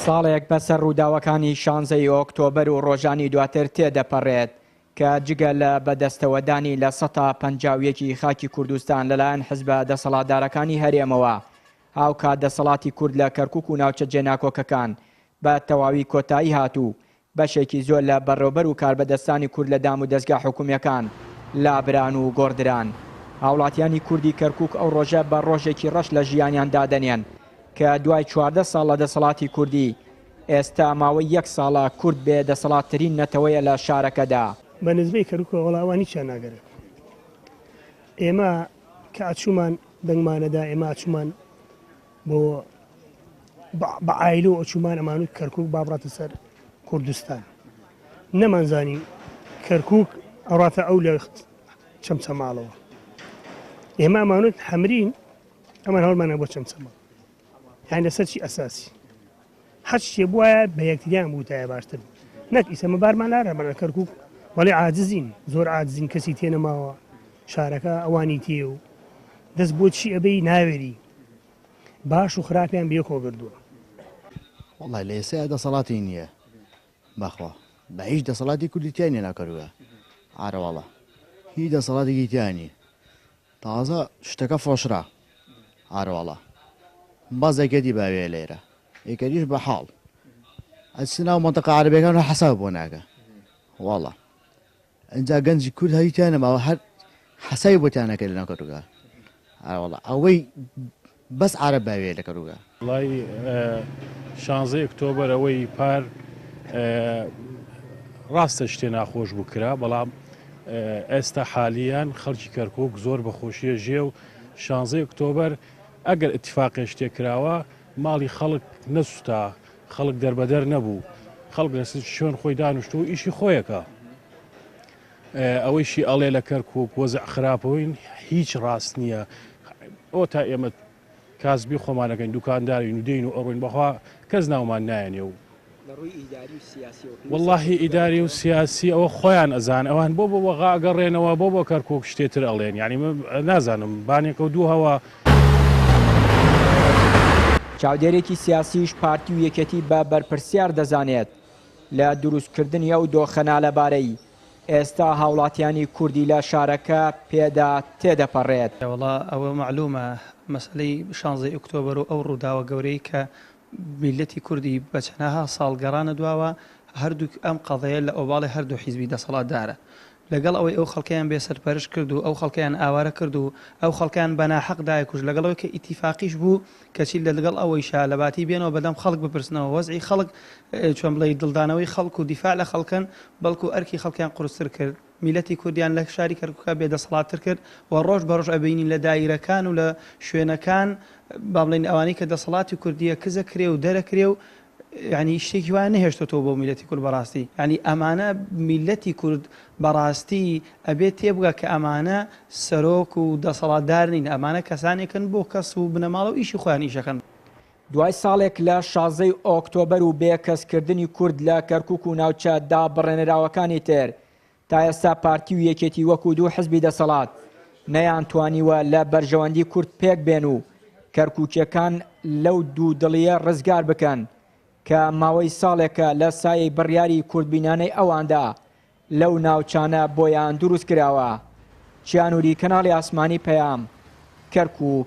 ساڵێک بەسەر ڕووداوەکانی 16 ئۆکتۆبەر و ڕۆژانی دواتر تێدەپەڕێت کە جگە لە بەدەستەوەدانی لە 151 خاکی کوردستان لەلایەن حزبە دەسەڵاتدارەکانی هەرێمەوە هاوکات دەسەڵاتی کورد لە کەرکووک و ناوچە جێناکۆکەکان بە تەواوی کۆتایی هاتوو بەشێکی زۆر لە بەڕێوەبەر و کاربەدەستانی کورد لە دام و دەستگا حکوومیەکان لابران و گۆڕدران. هاوڵاتیانی کوردی کەرکووک ئەو ڕۆژە بە ڕۆژێکی ڕەش لە ژیانیان دادەنێن کە دوای 14 ساڵ لە دەسەڵاتی کوردی ئێستا ماوەی 1 ساڵە کورد بێ دەسەڵاتترین نەتەوەیە لە شارەکەدا. بە نسبەی کەرکووک وەڵاوانی چیان ناگەرێت. ئێمە کە ئاچوومان دەنگمانەدا ئێمە ئاچوومان بۆ بە عایلە و ئەچوومان ئەمانوت کەرکووک بابڕاتە سەر کوردستان. نەمانزانی کەرکووک ئەڕاتە ئەو لە چەمچەماڵەوە. ئێمە ئەمانوت هەمرین ئەمان هەوڵمانە بۆ چەمچەماڵ. یعنی لەسەر چی ئەساسی هەر شتێ بووایە بە یەکتریان بووتایە باشتر نەک ئیسەمە بارمان نارەبەر لە کەرکووک وەڵێ عاجزین زۆر عاجزین کەسی تێنەماوە شارەکە ئەوانی تێ و دەست بۆ چی ئەبەی ناوێری باش و خراپیان بێکۆ بردووە. وڵای لە ئێستا دەسەڵاتی نییە بەخوا بە هیچ دەسەڵاتی کوردیتیان نیە ناکەروە ئارەوەڵە هیچ دەسەڵاتێکی تیانی تازە شتەکە فۆشرا ئارەوەڵە بازێکەتی باوێ لێرە یەکەریش بە حاڵ ئەچ ناو مەنتەقە عەرەبیەکان حەساب بۆ ناکە وەڵا ئەنجا گەنجی کورد هەریتیانەماوە هەر حەسابی بۆتیان نەکرد لە کەروگە ئاوەڵا ئەوەی بەس عەرەب باوێ لە کەروگە. وڵای 16 ئۆکتۆبەر ئەوەی پار ڕاستە شتێ ناخۆش بوو کرا بەڵام ئێستا حالیان خەڵکی کەرکووک زۆر بەخۆشیە ژێ و 16 ئۆکتۆبەر ئەگەر ئەتیفاقی شتێک کراوە ماڵی خەڵک نەسووتا خەڵک دەربەدەر نەبوو خەڵک لە شوێن خۆی دانیشتو و ئیشی خۆیەکە ئەوەیشی ئەڵێ لە کەرکووک وەزع خراپەوەین هیچ ڕاست نییە ئەو تا ئێمە کاسبی خۆمانەکەین دوکاندارین و دەین و ئەڕۆین بەخوا کەس ناومان نایەنێ و واللهی ئیداری و سیاسی ئەوە خۆیان ئەزان ئەوان بۆ غاگەڕێنەوە بۆ کەرکووک شتێتر ئەڵێن یعنی نازانم بانێکە و دووهەوە. چاودێرێکی سیاسیش پارتی و یەکەتی بە بەرپرسیار دەزانێت لە دروستکردنی ئەو دۆخەنا لەبارەی ئێستا هاوڵاتیانی کوردی لە شارەکە پێدا تێدەپەڕێت. وەڵا ئەوە معلومە مەسلەی 16 ئۆکتۆبەر و ئەو ڕووداوە گەورەی کە میلەتی کوردی بە چەندەها ساڵ گەڕانە دواوە هەردوو ئەم قەضەیە لە ئۆباڵی هەردوو حیزبی دەسەڵاتدارە لەگەڵ ئەوەی ئەو خەڵکیان بێسەرپەرش کرد و ئەو خەڵکیان ئاوارە کرد و ئەو خەڵکیان بەناحەق دایکوژ لەگەڵەوەی کە ئیتیفاقیش بوو کەچی لەگەڵ ئەوەی شالەباتی بێنەوە بەدەم خەڵک بپرسنەوە وەزعی خەڵک چۆن بڵێ دڵدانەوەی خەڵک و دیفاع لە خەڵکن بەڵکو ئەرکی خەڵکیان قورستر کرد میلەتی کوردیان لە شاری کەرکووکە بێدەسەڵاتتر کرد و ڕۆژ بە ڕۆژ ئەبینین لە دایرەکان و لە شوێنەکان با بڵێن ئەوانەی کە دەسەڵاتی کوردیە کزە کرێ و دەرەکرێ و ینی شتێکی وایە نەهێشتەوە بۆ میلەتی کورد بەڕاستی ینی ئەمانە میلەتی کورد بەڕاستی ئەبێت تێبگە کە ئەمانە سەرۆک و دەسەڵاتدار نین ئەمانە کەسانێکن بۆ کەس و بنەماڵە و ئیشی خۆیان ئیشەکەن. دوای ساڵێک لە 16 ئۆکتۆبەر و بێکەسکردنی کورد لە کەرکووک و ناوچە دابڕێنراوەکانی تر تا ئێستا پارتی و یەکێتی وەکو دوو حزبی دەسەڵات نەیانتوانیوە لە بەرژەوەندی کورد پێک بێن و کەرکووکیەکان لەو دوو دڵیە ڕزگار بکەن کە ماوەی ساڵێکە لە سایەی بڕیاری کوردبینانەی ئەواندا لەو ناوچانە بۆیان دروست کراوە. چیانوری کەناڵی ئاسمانی پەیام کەرکووک.